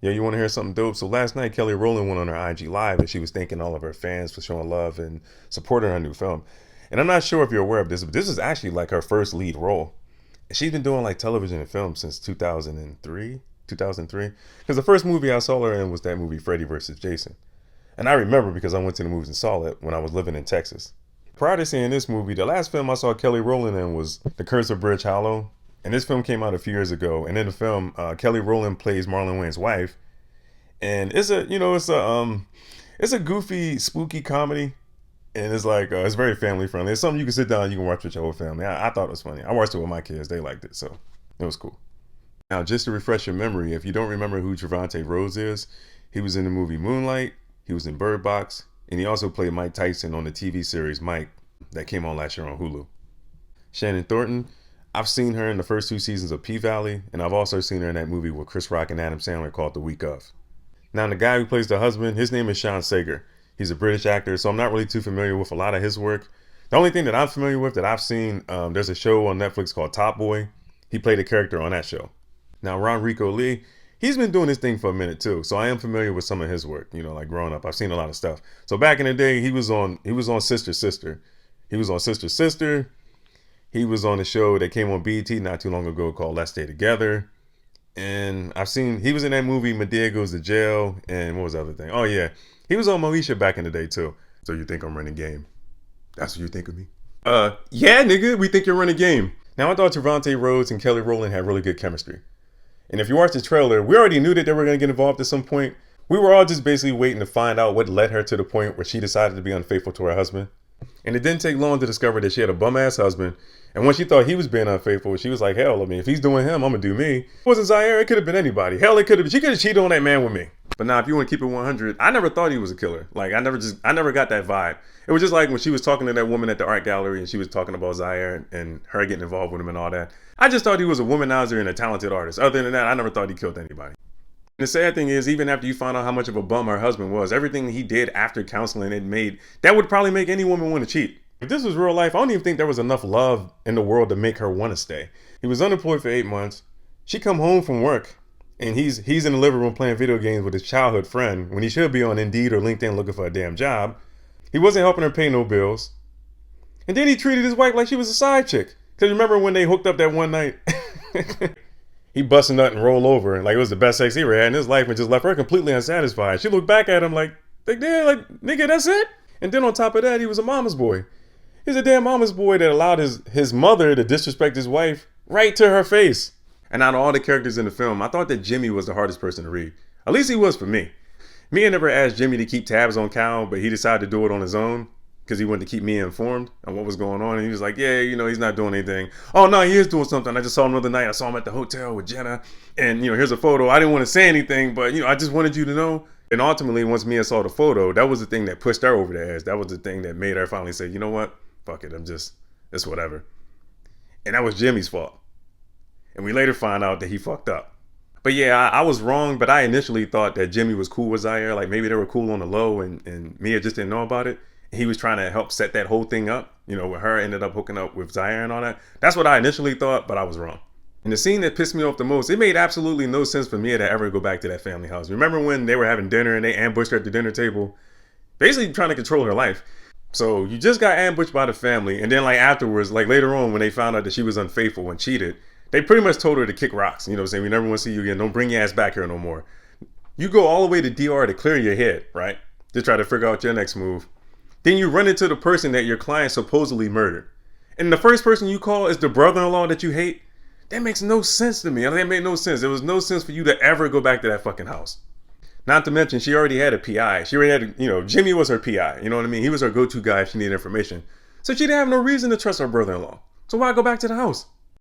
Yeah, you want to hear something dope? So last night, Kelly Rowland went on her IG Live and she was thanking all of her fans for showing love and supporting her new film. And I'm not sure if you're aware of this, but this is actually like her first lead role. And she's been doing like television and film since 2003, 2003. Because the first movie I saw her in was that movie Freddy vs. Jason. And I remember because I went to the movies and saw it when I was living in Texas. Prior to seeing this movie, the last film I saw Kelly Rowland in was The Curse of Bridge Hollow. And this film came out a few years ago. And in the film, Kelly Rowland plays Marlon Wayne's wife. And it's a goofy, spooky comedy. And it's like, it's very family friendly. It's something you can sit down and you can watch with your whole family. I thought it was funny. I watched it with my kids. They liked it. So it was cool. Now, just to refresh your memory, if you don't remember who Trevante Rhodes is, he was in the movie Moonlight. He was in Bird Box. And he also played Mike Tyson on the TV series Mike that came on last year on Hulu. Shannon Thornton, I've seen her in the first two seasons of P-Valley, and I've also seen her in that movie with Chris Rock and Adam Sandler called The Week Of. Now, the guy who plays the husband, his name is Sean Sager. He's a British actor, so I'm not really too familiar with a lot of his work. The only thing that I'm familiar with that I've seen, there's a show on Netflix called Top Boy. He played a character on that show. Now, Ron Rico Lee, he's been doing this thing for a minute too, so I am familiar with some of his work. You know, like growing up, I've seen a lot of stuff. So back in the day, he was on Sister Sister. He was on Sister Sister. He was on a show that came on BET not too long ago called Let's Stay Together. And he was in that movie Medea Goes to Jail. And what was the other thing? Oh yeah, he was on Moesha back in the day too. So you think I'm running game? That's what you think of me? Yeah, nigga, we think you're running game. Now I thought Trevante Rhodes and Kelly Rowland had really good chemistry. And if you watch the trailer, we already knew that they were going to get involved at some point. We were all just basically waiting to find out what led her to the point where she decided to be unfaithful to her husband. And it didn't take long to discover that she had a bum-ass husband. And when she thought he was being unfaithful, she was like, hell, I mean, if he's doing him, I'm going to do me. It wasn't Zaire. It could have been anybody. Hell, she could have cheated on that man with me. But now, if you want to keep it 100, I never thought he was a killer. Like, I never got that vibe. It was just like when she was talking to that woman at the art gallery and she was talking about Zaire and her getting involved with him and all that. I just thought he was a womanizer and a talented artist. Other than that, I never thought he killed anybody. And the sad thing is, even after you find out how much of a bum her husband was, everything he did after counseling that would probably make any woman want to cheat. If this was real life, I don't even think there was enough love in the world to make her want to stay. He was unemployed for 8 months. She come home from work and he's in the living room playing video games with his childhood friend when he should be on Indeed or LinkedIn looking for a damn job. He wasn't helping her pay no bills. And then he treated his wife like she was a side chick. Because remember when they hooked up that one night? He busted nut and rolled over and like it was the best sex he ever had in his life and just left her completely unsatisfied. She looked back at him like nigga, that's it? And then on top of that, he was a mama's boy. He's a damn mama's boy that allowed his mother to disrespect his wife right to her face. And out of all the characters in the film, I thought that Jimmy was the hardest person to read. At least he was for me. Mia never asked Jimmy to keep tabs on Cal, but he decided to do it on his own because he wanted to keep Mia informed on what was going on. And he was like, yeah, he's not doing anything. Oh, no, he is doing something. I just saw him the other night. I saw him at the hotel with Jenna. And, here's a photo. I didn't want to say anything, but, I just wanted you to know. And ultimately, once Mia saw the photo, that was the thing that pushed her over the edge. That was the thing that made her finally say, you know what? Fuck it. It's whatever. And that was Jimmy's fault. And we later find out that he fucked up. But yeah, I was wrong, but I initially thought that Jimmy was cool with Zaire. Like maybe they were cool on the low and Mia just didn't know about it. He was trying to help set that whole thing up, where her ended up hooking up with Zaire and all that. That's what I initially thought, but I was wrong. And the scene that pissed me off the most, it made absolutely no sense for Mia to ever go back to that family house. Remember when they were having dinner and they ambushed her at the dinner table? Basically trying to control her life. So you just got ambushed by the family, and then afterwards, later on when they found out that she was unfaithful and cheated, they pretty much told her to kick rocks. You know what I'm saying? We never want to see you again. Don't bring your ass back here no more. You go all the way to DR to clear your head, right? To try to figure out your next move. Then you run into the person that your client supposedly murdered. And the first person you call is the brother-in-law that you hate. That makes no sense to me. That made no sense. There was no sense for you to ever go back to that fucking house. Not to mention, she already had a PI. She already had, Jimmy was her PI. You know what I mean? He was her go-to guy if she needed information. So she didn't have no reason to trust her brother-in-law. So why go back to the house?